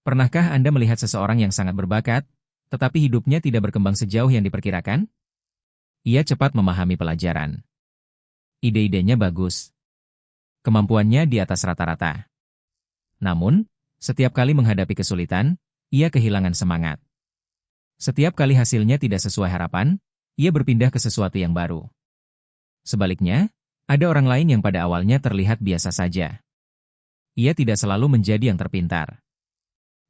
Pernahkah Anda melihat seseorang yang sangat berbakat, tetapi hidupnya tidak berkembang sejauh yang diperkirakan? Ia cepat memahami pelajaran. Ide-idenya bagus. Kemampuannya di atas rata-rata. Namun, setiap kali menghadapi kesulitan, ia kehilangan semangat. Setiap kali hasilnya tidak sesuai harapan, ia berpindah ke sesuatu yang baru. Sebaliknya, ada orang lain yang pada awalnya terlihat biasa saja. Ia tidak selalu menjadi yang terpintar.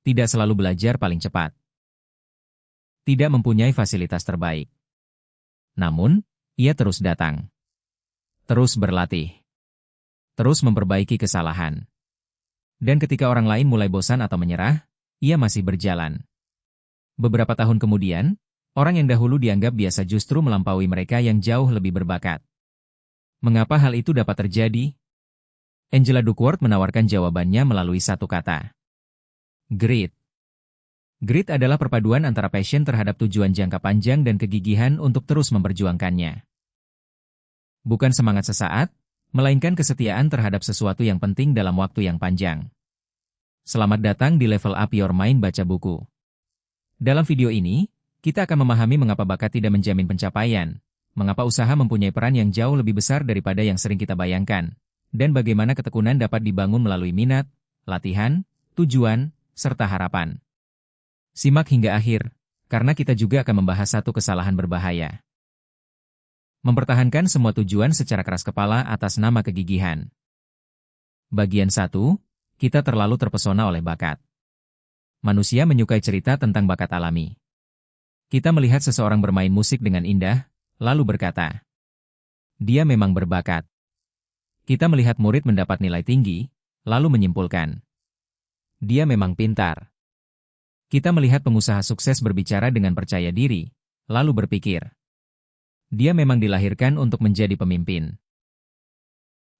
Tidak selalu belajar paling cepat. Tidak mempunyai fasilitas terbaik. Namun, ia terus datang. Terus berlatih. Terus memperbaiki kesalahan. Dan ketika orang lain mulai bosan atau menyerah, ia masih berjalan. Beberapa tahun kemudian, orang yang dahulu dianggap biasa justru melampaui mereka yang jauh lebih berbakat. Mengapa hal itu dapat terjadi? Angela Duckworth menawarkan jawabannya melalui satu kata. Grit. Grit adalah perpaduan antara passion terhadap tujuan jangka panjang dan kegigihan untuk terus memperjuangkannya. Bukan semangat sesaat, melainkan kesetiaan terhadap sesuatu yang penting dalam waktu yang panjang. Selamat datang di Level Up Your Mind Baca Buku. Dalam video ini, kita akan memahami mengapa bakat tidak menjamin pencapaian, mengapa usaha mempunyai peran yang jauh lebih besar daripada yang sering kita bayangkan, dan bagaimana ketekunan dapat dibangun melalui minat, latihan, tujuan, serta harapan. Simak hingga akhir, karena kita juga akan membahas satu kesalahan berbahaya. Mempertahankan semua tujuan secara keras kepala atas nama kegigihan. Bagian 1, kita terlalu terpesona oleh bakat. Manusia menyukai cerita tentang bakat alami. Kita melihat seseorang bermain musik dengan indah, lalu berkata, dia memang berbakat. Kita melihat murid mendapat nilai tinggi, lalu menyimpulkan, dia memang pintar. Kita melihat pengusaha sukses berbicara dengan percaya diri, lalu berpikir, dia memang dilahirkan untuk menjadi pemimpin.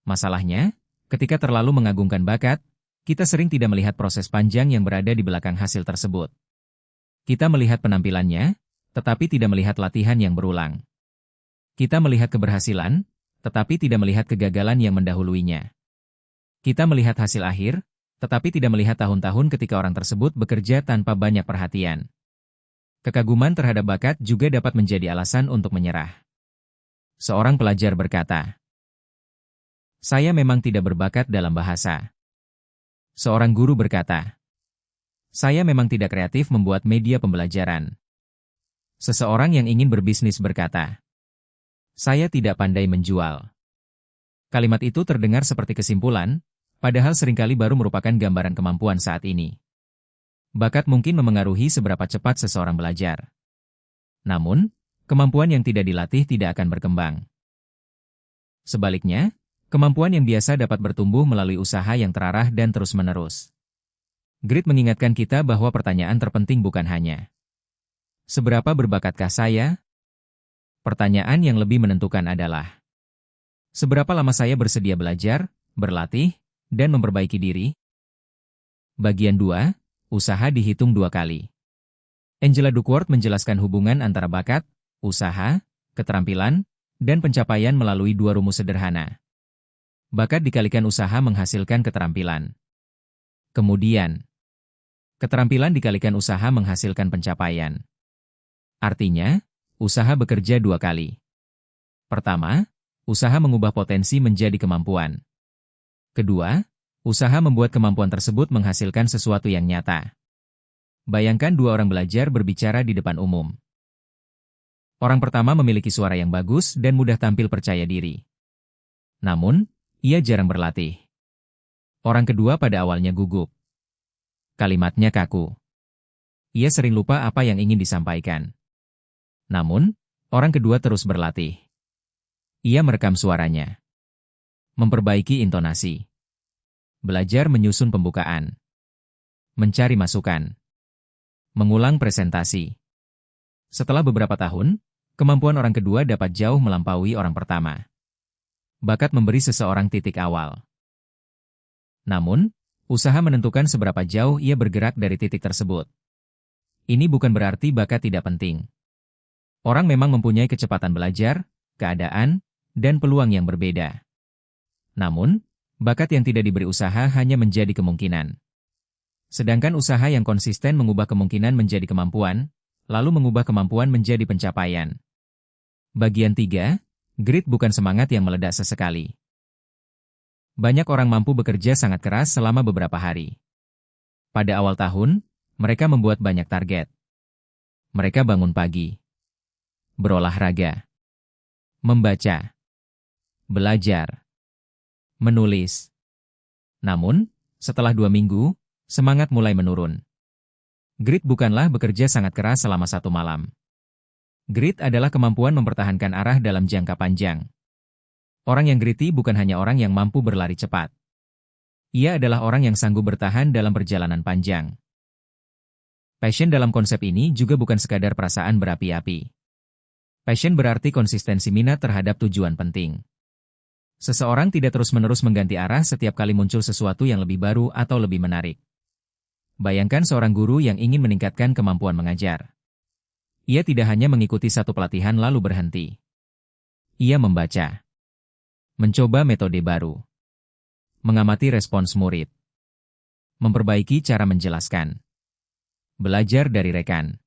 Masalahnya, ketika terlalu mengagungkan bakat, kita sering tidak melihat proses panjang yang berada di belakang hasil tersebut. Kita melihat penampilannya, tetapi tidak melihat latihan yang berulang. Kita melihat keberhasilan, tetapi tidak melihat kegagalan yang mendahuluinya. Kita melihat hasil akhir, tetapi tidak melihat tahun-tahun ketika orang tersebut bekerja tanpa banyak perhatian. Kekaguman terhadap bakat juga dapat menjadi alasan untuk menyerah. Seorang pelajar berkata, saya memang tidak berbakat dalam bahasa. Seorang guru berkata, saya memang tidak kreatif membuat media pembelajaran. Seseorang yang ingin berbisnis berkata, saya tidak pandai menjual. Kalimat itu terdengar seperti kesimpulan, padahal seringkali baru merupakan gambaran kemampuan saat ini. Bakat mungkin memengaruhi seberapa cepat seseorang belajar. Namun, kemampuan yang tidak dilatih tidak akan berkembang. Sebaliknya, kemampuan yang biasa dapat bertumbuh melalui usaha yang terarah dan terus-menerus. Grit mengingatkan kita bahwa pertanyaan terpenting bukan hanya, seberapa berbakatkah saya? Pertanyaan yang lebih menentukan adalah, seberapa lama saya bersedia belajar, berlatih, dan memperbaiki diri? Bagian 2. Usaha dihitung 2 kali. Angela Duckworth menjelaskan hubungan antara bakat, usaha, keterampilan, dan pencapaian melalui 2 rumus sederhana. Bakat dikalikan usaha menghasilkan keterampilan. Kemudian, keterampilan dikalikan usaha menghasilkan pencapaian. Artinya, usaha bekerja 2 kali. Pertama, usaha mengubah potensi menjadi kemampuan. Kedua, usaha membuat kemampuan tersebut menghasilkan sesuatu yang nyata. Bayangkan 2 orang belajar berbicara di depan umum. Orang pertama memiliki suara yang bagus dan mudah tampil percaya diri. Namun, ia jarang berlatih. Orang kedua pada awalnya gugup. Kalimatnya kaku. Ia sering lupa apa yang ingin disampaikan. Namun, orang kedua terus berlatih. Ia merekam suaranya. Memperbaiki intonasi. Belajar menyusun pembukaan. Mencari masukan. Mengulang presentasi. Setelah beberapa tahun, kemampuan orang kedua dapat jauh melampaui orang pertama. Bakat memberi seseorang titik awal. Namun, usaha menentukan seberapa jauh ia bergerak dari titik tersebut. Ini bukan berarti bakat tidak penting. Orang memang mempunyai kecepatan belajar, keadaan, dan peluang yang berbeda. Namun, bakat yang tidak diberi usaha hanya menjadi kemungkinan. Sedangkan usaha yang konsisten mengubah kemungkinan menjadi kemampuan, lalu mengubah kemampuan menjadi pencapaian. Bagian 3, grit bukan semangat yang meledak sesekali. Banyak orang mampu bekerja sangat keras selama beberapa hari. Pada awal tahun, mereka membuat banyak target. Mereka bangun pagi, berolahraga, membaca, belajar, menulis. Namun, setelah 2 minggu, semangat mulai menurun. Grit bukanlah bekerja sangat keras selama 1 malam. Grit adalah kemampuan mempertahankan arah dalam jangka panjang. Orang yang gritty bukan hanya orang yang mampu berlari cepat. Ia adalah orang yang sanggup bertahan dalam perjalanan panjang. Passion dalam konsep ini juga bukan sekadar perasaan berapi-api. Passion berarti konsistensi minat terhadap tujuan penting. Seseorang tidak terus-menerus mengganti arah setiap kali muncul sesuatu yang lebih baru atau lebih menarik. Bayangkan seorang guru yang ingin meningkatkan kemampuan mengajar. Ia tidak hanya mengikuti satu pelatihan lalu berhenti. Ia membaca, mencoba metode baru, mengamati respons murid, memperbaiki cara menjelaskan, belajar dari rekan.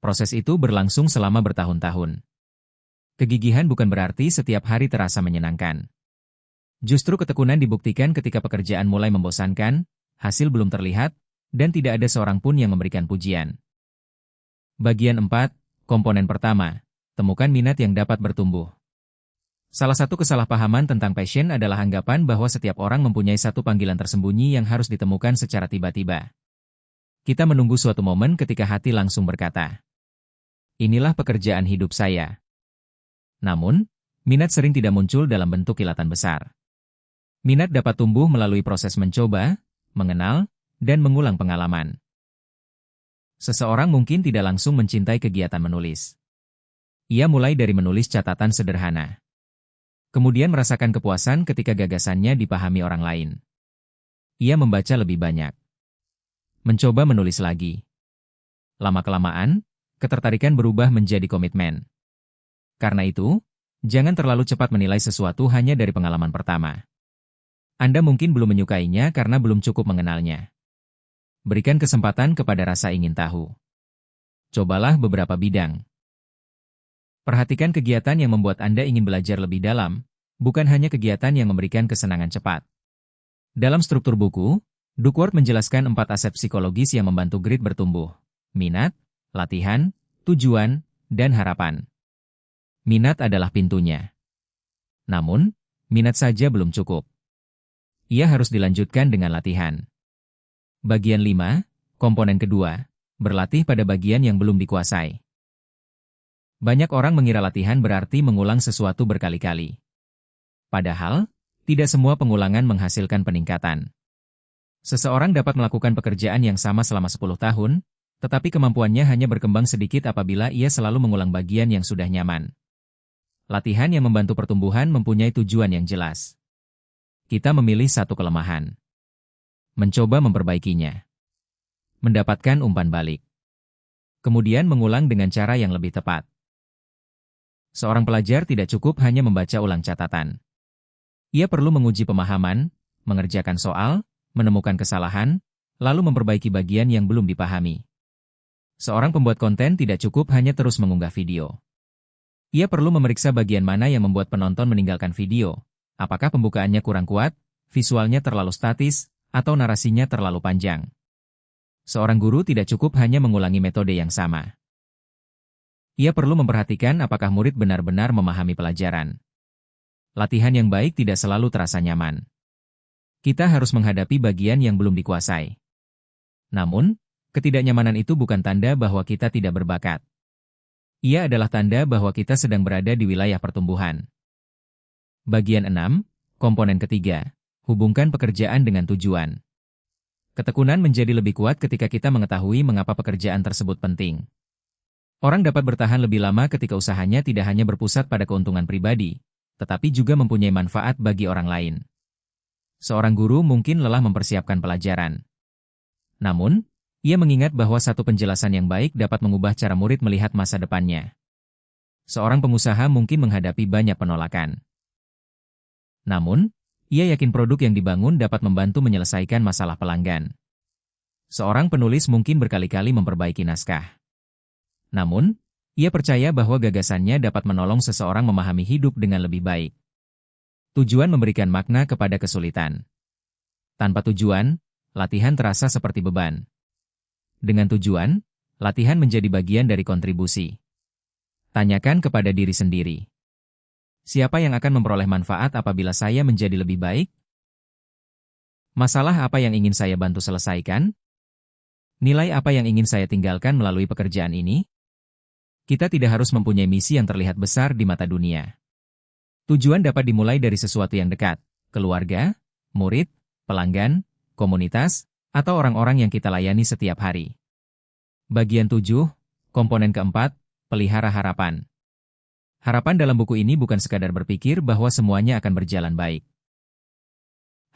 Proses itu berlangsung selama bertahun-tahun. Kegigihan bukan berarti setiap hari terasa menyenangkan. Justru ketekunan dibuktikan ketika pekerjaan mulai membosankan, hasil belum terlihat, dan tidak ada seorang pun yang memberikan pujian. Bagian 4, komponen pertama, temukan minat yang dapat bertumbuh. Salah satu kesalahpahaman tentang passion adalah anggapan bahwa setiap orang mempunyai satu panggilan tersembunyi yang harus ditemukan secara tiba-tiba. Kita menunggu suatu momen ketika hati langsung berkata, "Inilah pekerjaan hidup saya." Namun, minat sering tidak muncul dalam bentuk kilatan besar. Minat dapat tumbuh melalui proses mencoba, mengenal, dan mengulang pengalaman. Seseorang mungkin tidak langsung mencintai kegiatan menulis. Ia mulai dari menulis catatan sederhana. Kemudian merasakan kepuasan ketika gagasannya dipahami orang lain. Ia membaca lebih banyak. Mencoba menulis lagi. Lama-kelamaan, ketertarikan berubah menjadi komitmen. Karena itu, jangan terlalu cepat menilai sesuatu hanya dari pengalaman pertama. Anda mungkin belum menyukainya karena belum cukup mengenalnya. Berikan kesempatan kepada rasa ingin tahu. Cobalah beberapa bidang. Perhatikan kegiatan yang membuat Anda ingin belajar lebih dalam, bukan hanya kegiatan yang memberikan kesenangan cepat. Dalam struktur buku, Duckworth menjelaskan 4 aspek psikologis yang membantu grit bertumbuh: minat, latihan, tujuan, dan harapan. Minat adalah pintunya. Namun, minat saja belum cukup. Ia harus dilanjutkan dengan latihan. Bagian 5, komponen kedua, berlatih pada bagian yang belum dikuasai. Banyak orang mengira latihan berarti mengulang sesuatu berkali-kali. Padahal, tidak semua pengulangan menghasilkan peningkatan. Seseorang dapat melakukan pekerjaan yang sama selama 10 tahun, tetapi kemampuannya hanya berkembang sedikit apabila ia selalu mengulang bagian yang sudah nyaman. Latihan yang membantu pertumbuhan mempunyai tujuan yang jelas. Kita memilih satu kelemahan. Mencoba memperbaikinya. Mendapatkan umpan balik. Kemudian mengulang dengan cara yang lebih tepat. Seorang pelajar tidak cukup hanya membaca ulang catatan. Ia perlu menguji pemahaman, mengerjakan soal, menemukan kesalahan, lalu memperbaiki bagian yang belum dipahami. Seorang pembuat konten tidak cukup hanya terus mengunggah video. Ia perlu memeriksa bagian mana yang membuat penonton meninggalkan video. Apakah pembukaannya kurang kuat, visualnya terlalu statis, atau narasinya terlalu panjang. Seorang guru tidak cukup hanya mengulangi metode yang sama. Ia perlu memperhatikan apakah murid benar-benar memahami pelajaran. Latihan yang baik tidak selalu terasa nyaman. Kita harus menghadapi bagian yang belum dikuasai. Namun, ketidaknyamanan itu bukan tanda bahwa kita tidak berbakat. Ia adalah tanda bahwa kita sedang berada di wilayah pertumbuhan. Bagian 6, komponen ketiga, hubungkan pekerjaan dengan tujuan. Ketekunan menjadi lebih kuat ketika kita mengetahui mengapa pekerjaan tersebut penting. Orang dapat bertahan lebih lama ketika usahanya tidak hanya berpusat pada keuntungan pribadi, tetapi juga mempunyai manfaat bagi orang lain. Seorang guru mungkin lelah mempersiapkan pelajaran. Namun, ia mengingat bahwa satu penjelasan yang baik dapat mengubah cara murid melihat masa depannya. Seorang pengusaha mungkin menghadapi banyak penolakan. Namun, ia yakin produk yang dibangun dapat membantu menyelesaikan masalah pelanggan. Seorang penulis mungkin berkali-kali memperbaiki naskah. Namun, ia percaya bahwa gagasannya dapat menolong seseorang memahami hidup dengan lebih baik. Tujuan memberikan makna kepada kesulitan. Tanpa tujuan, latihan terasa seperti beban. Dengan tujuan, latihan menjadi bagian dari kontribusi. Tanyakan kepada diri sendiri. Siapa yang akan memperoleh manfaat apabila saya menjadi lebih baik? Masalah apa yang ingin saya bantu selesaikan? Nilai apa yang ingin saya tinggalkan melalui pekerjaan ini? Kita tidak harus mempunyai misi yang terlihat besar di mata dunia. Tujuan dapat dimulai dari sesuatu yang dekat, keluarga, murid, pelanggan, komunitas, atau orang-orang yang kita layani setiap hari. Bagian 7, komponen keempat, pelihara harapan. Harapan dalam buku ini bukan sekadar berpikir bahwa semuanya akan berjalan baik.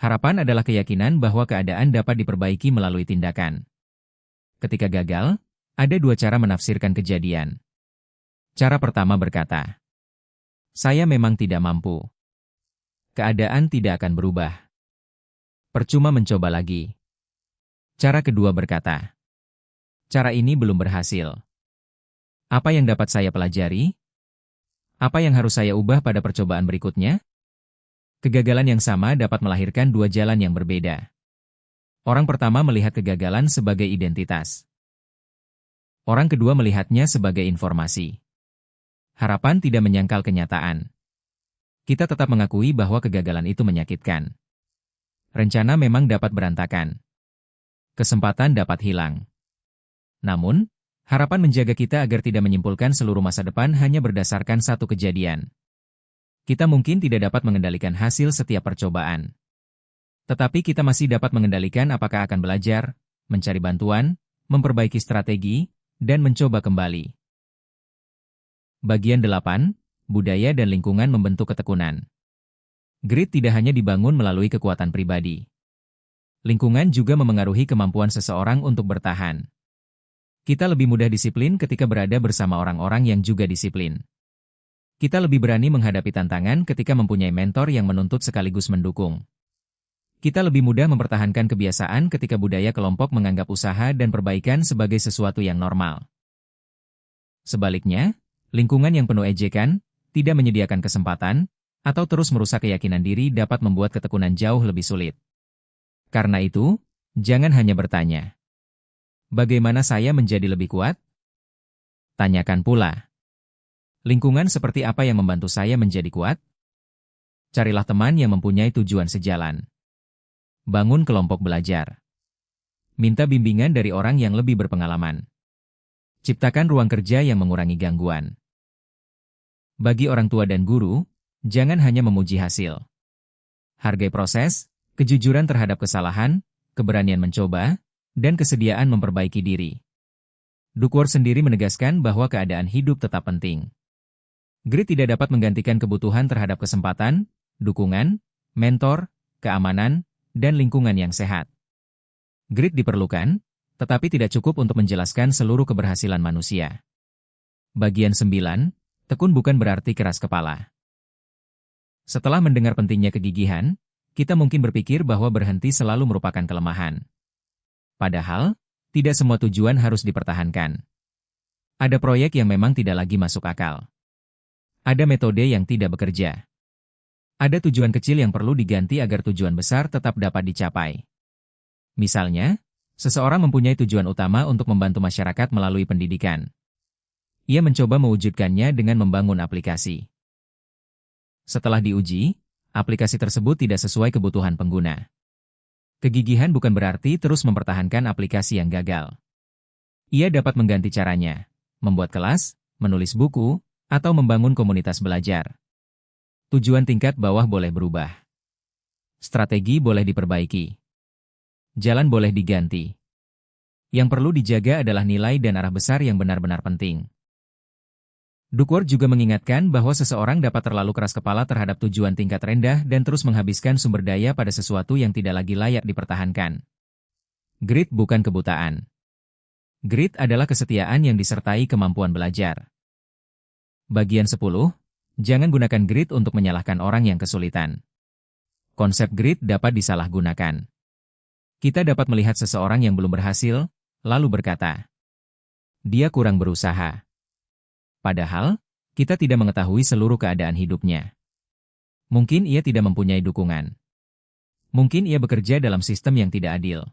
Harapan adalah keyakinan bahwa keadaan dapat diperbaiki melalui tindakan. Ketika gagal, ada dua cara menafsirkan kejadian. Cara pertama berkata, "Saya memang tidak mampu. Keadaan tidak akan berubah. Percuma mencoba lagi." Cara kedua berkata, "Cara ini belum berhasil. Apa yang dapat saya pelajari? Apa yang harus saya ubah pada percobaan berikutnya?" Kegagalan yang sama dapat melahirkan dua jalan yang berbeda. Orang pertama melihat kegagalan sebagai identitas. Orang kedua melihatnya sebagai informasi. Harapan tidak menyangkal kenyataan. Kita tetap mengakui bahwa kegagalan itu menyakitkan. Rencana memang dapat berantakan. Kesempatan dapat hilang. Namun, harapan menjaga kita agar tidak menyimpulkan seluruh masa depan hanya berdasarkan satu kejadian. Kita mungkin tidak dapat mengendalikan hasil setiap percobaan. Tetapi kita masih dapat mengendalikan apakah akan belajar, mencari bantuan, memperbaiki strategi, dan mencoba kembali. Bagian 8, budaya dan lingkungan membentuk ketekunan. Grit tidak hanya dibangun melalui kekuatan pribadi. Lingkungan juga memengaruhi kemampuan seseorang untuk bertahan. Kita lebih mudah disiplin ketika berada bersama orang-orang yang juga disiplin. Kita lebih berani menghadapi tantangan ketika mempunyai mentor yang menuntut sekaligus mendukung. Kita lebih mudah mempertahankan kebiasaan ketika budaya kelompok menganggap usaha dan perbaikan sebagai sesuatu yang normal. Sebaliknya, lingkungan yang penuh ejekan, tidak menyediakan kesempatan, atau terus merusak keyakinan diri dapat membuat ketekunan jauh lebih sulit. Karena itu, jangan hanya bertanya, "Bagaimana saya menjadi lebih kuat?" Tanyakan pula, "Lingkungan seperti apa yang membantu saya menjadi kuat?" Carilah teman yang mempunyai tujuan sejalan. Bangun kelompok belajar. Minta bimbingan dari orang yang lebih berpengalaman. Ciptakan ruang kerja yang mengurangi gangguan. Bagi orang tua dan guru, jangan hanya memuji hasil. Hargai proses, kejujuran terhadap kesalahan, keberanian mencoba, dan kesediaan memperbaiki diri. Duckworth sendiri menegaskan bahwa keadaan hidup tetap penting. Grit tidak dapat menggantikan kebutuhan terhadap kesempatan, dukungan, mentor, keamanan, dan lingkungan yang sehat. Grit diperlukan, tetapi tidak cukup untuk menjelaskan seluruh keberhasilan manusia. Bagian 9, tekun bukan berarti keras kepala. Setelah mendengar pentingnya kegigihan, kita mungkin berpikir bahwa berhenti selalu merupakan kelemahan. Padahal, tidak semua tujuan harus dipertahankan. Ada proyek yang memang tidak lagi masuk akal. Ada metode yang tidak bekerja. Ada tujuan kecil yang perlu diganti agar tujuan besar tetap dapat dicapai. Misalnya, seseorang mempunyai tujuan utama untuk membantu masyarakat melalui pendidikan. Ia mencoba mewujudkannya dengan membangun aplikasi. Setelah diuji, aplikasi tersebut tidak sesuai kebutuhan pengguna. Kegigihan bukan berarti terus mempertahankan aplikasi yang gagal. Ia dapat mengganti caranya, membuat kelas, menulis buku, atau membangun komunitas belajar. Tujuan tingkat bawah boleh berubah. Strategi boleh diperbaiki. Jalan boleh diganti. Yang perlu dijaga adalah nilai dan arah besar yang benar-benar penting. Duckworth juga mengingatkan bahwa seseorang dapat terlalu keras kepala terhadap tujuan tingkat rendah dan terus menghabiskan sumber daya pada sesuatu yang tidak lagi layak dipertahankan. Grit bukan kebutaan. Grit adalah kesetiaan yang disertai kemampuan belajar. Bagian 10. Jangan gunakan grit untuk menyalahkan orang yang kesulitan. Konsep grit dapat disalahgunakan. Kita dapat melihat seseorang yang belum berhasil, lalu berkata, dia kurang berusaha. Padahal, kita tidak mengetahui seluruh keadaan hidupnya. Mungkin ia tidak mempunyai dukungan. Mungkin ia bekerja dalam sistem yang tidak adil.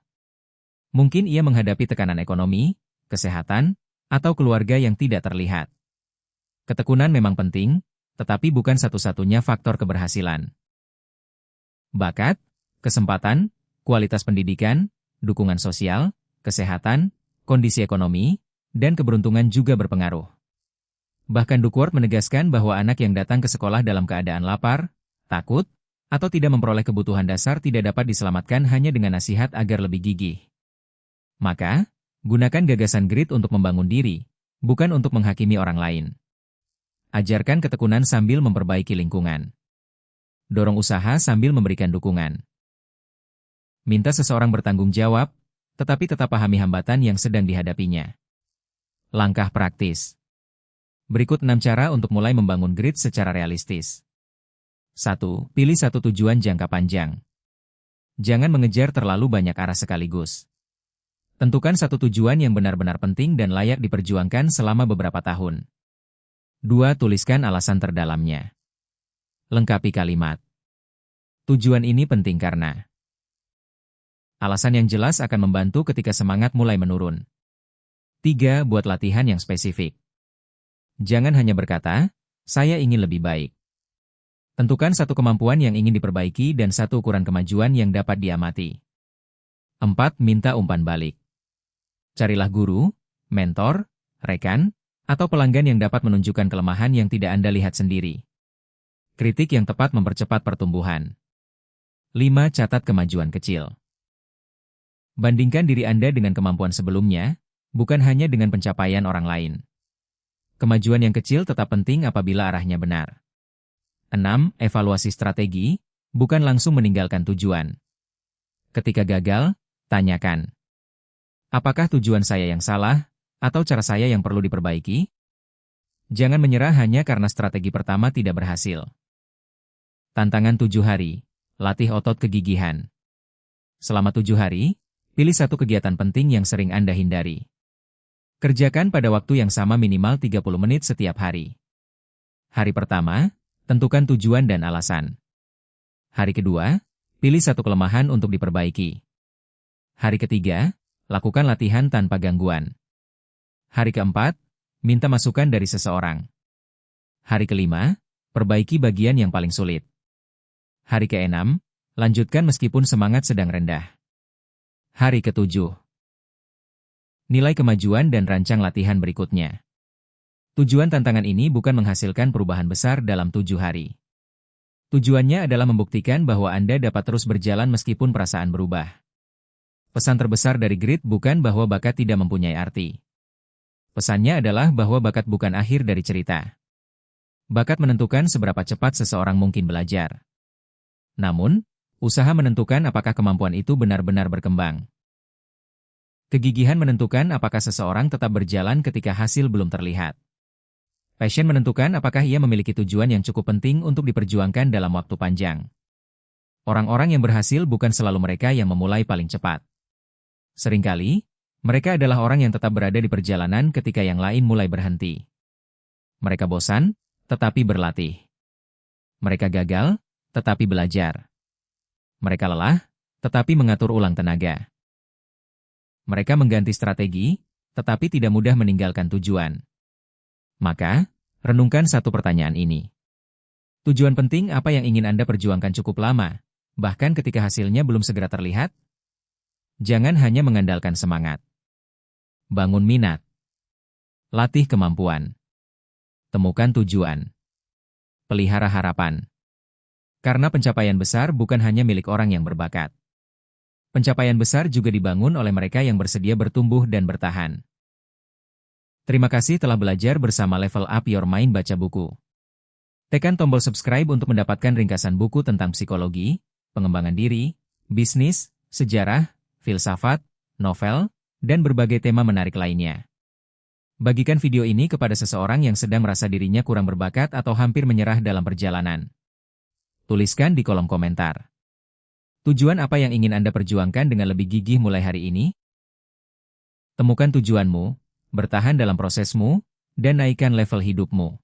Mungkin ia menghadapi tekanan ekonomi, kesehatan, atau keluarga yang tidak terlihat. Ketekunan memang penting, tetapi bukan satu-satunya faktor keberhasilan. Bakat, kesempatan, kualitas pendidikan, dukungan sosial, kesehatan, kondisi ekonomi, dan keberuntungan juga berpengaruh. Bahkan Duckworth menegaskan bahwa anak yang datang ke sekolah dalam keadaan lapar, takut, atau tidak memperoleh kebutuhan dasar tidak dapat diselamatkan hanya dengan nasihat agar lebih gigih. Maka, gunakan gagasan grit untuk membangun diri, bukan untuk menghakimi orang lain. Ajarkan ketekunan sambil memperbaiki lingkungan. Dorong usaha sambil memberikan dukungan. Minta seseorang bertanggung jawab, tetapi tetap pahami hambatan yang sedang dihadapinya. Langkah praktis. Berikut 6 cara untuk mulai membangun grit secara realistis. 1. Pilih satu tujuan jangka panjang. Jangan mengejar terlalu banyak arah sekaligus. Tentukan satu tujuan yang benar-benar penting dan layak diperjuangkan selama beberapa tahun. 2. Tuliskan alasan terdalamnya. Lengkapi kalimat. Tujuan ini penting karena. Alasan yang jelas akan membantu ketika semangat mulai menurun. 3. Buat latihan yang spesifik. Jangan hanya berkata, saya ingin lebih baik. Tentukan satu kemampuan yang ingin diperbaiki dan satu ukuran kemajuan yang dapat diamati. 4. Minta umpan balik. Carilah guru, mentor, rekan, atau pelanggan yang dapat menunjukkan kelemahan yang tidak Anda lihat sendiri. Kritik yang tepat mempercepat pertumbuhan. 5. Catat kemajuan kecil. Bandingkan diri Anda dengan kemampuan sebelumnya, bukan hanya dengan pencapaian orang lain. Kemajuan yang kecil tetap penting apabila arahnya benar. 6. Evaluasi strategi, bukan langsung meninggalkan tujuan. Ketika gagal, tanyakan. Apakah tujuan saya yang salah, atau cara saya yang perlu diperbaiki? Jangan menyerah hanya karena strategi pertama tidak berhasil. Tantangan 7 hari. Latih otot kegigihan. Selama 7 hari, pilih satu kegiatan penting yang sering Anda hindari. Kerjakan pada waktu yang sama minimal 30 menit setiap hari. Hari pertama, tentukan tujuan dan alasan. Hari kedua, pilih satu kelemahan untuk diperbaiki. Hari ketiga, lakukan latihan tanpa gangguan. Hari keempat, minta masukan dari seseorang. Hari kelima, perbaiki bagian yang paling sulit. Hari keenam, lanjutkan meskipun semangat sedang rendah. Hari ketujuh, nilai kemajuan dan rancang latihan berikutnya. Tujuan tantangan ini bukan menghasilkan perubahan besar dalam 7 hari. Tujuannya adalah membuktikan bahwa Anda dapat terus berjalan meskipun perasaan berubah. Pesan terbesar dari grit bukan bahwa bakat tidak mempunyai arti. Pesannya adalah bahwa bakat bukan akhir dari cerita. Bakat menentukan seberapa cepat seseorang mungkin belajar. Namun, usaha menentukan apakah kemampuan itu benar-benar berkembang. Kegigihan menentukan apakah seseorang tetap berjalan ketika hasil belum terlihat. Passion menentukan apakah ia memiliki tujuan yang cukup penting untuk diperjuangkan dalam waktu panjang. Orang-orang yang berhasil bukan selalu mereka yang memulai paling cepat. Seringkali, mereka adalah orang yang tetap berada di perjalanan ketika yang lain mulai berhenti. Mereka bosan, tetapi berlatih. Mereka gagal, tetapi belajar. Mereka lelah, tetapi mengatur ulang tenaga. Mereka mengganti strategi, tetapi tidak mudah meninggalkan tujuan. Maka, renungkan satu pertanyaan ini. Tujuan penting apa yang ingin Anda perjuangkan cukup lama, bahkan ketika hasilnya belum segera terlihat? Jangan hanya mengandalkan semangat. Bangun minat. Latih kemampuan. Temukan tujuan. Pelihara harapan. Karena pencapaian besar bukan hanya milik orang yang berbakat. Pencapaian besar juga dibangun oleh mereka yang bersedia bertumbuh dan bertahan. Terima kasih telah belajar bersama Level Up Your Mind Baca Buku. Tekan tombol subscribe untuk mendapatkan ringkasan buku tentang psikologi, pengembangan diri, bisnis, sejarah, filsafat, novel, dan berbagai tema menarik lainnya. Bagikan video ini kepada seseorang yang sedang merasa dirinya kurang berbakat atau hampir menyerah dalam perjalanan. Tuliskan di kolom komentar. Tujuan apa yang ingin Anda perjuangkan dengan lebih gigih mulai hari ini? Temukan tujuanmu, bertahan dalam prosesmu, dan naikkan level hidupmu.